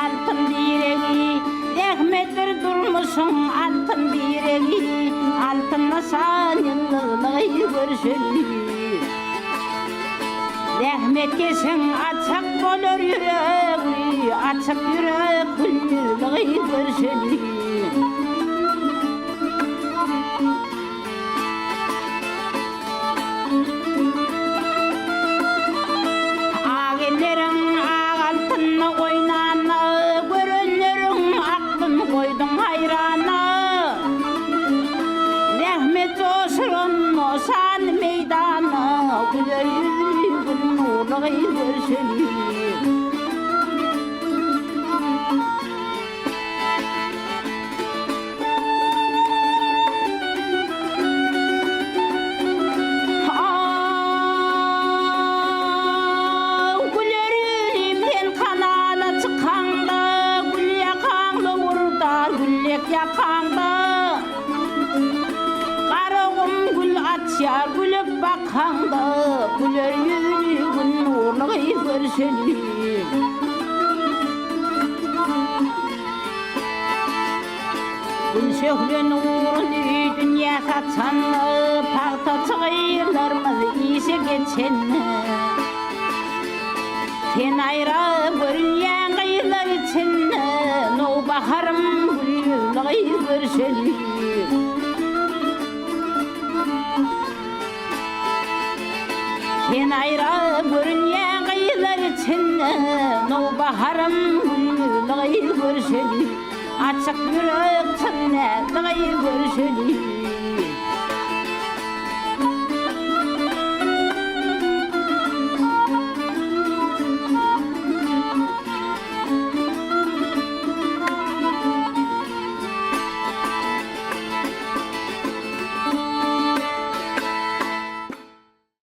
altın direği, rahmetler durmuşsun altın direği, altınla sanıllığı görüşeli. Rahmetke sen açık bolur yüreği, açık yürek gülüğü görüşeli. Ağellerin altınla oynanı, görenlerin aklın koydun hayrana. Rahmet olsun o san meydanı, güler yüzlü gül nurlu görüşeli. Yakanda karagım gül açya gülüp bakanda güler yüzlü gün nurlu görüşeli. Gül şöhre nurunu dünya saçanlı pakta çıgıylarımız iyisi geçenli. Sen ayra görünyen gıylar içinli no baharım gülüğü görüşeli. Sen ayra görünyen gıylar içinli no baharım gülüğü görüşeli. Açık yürek sınırlığı görüşeli.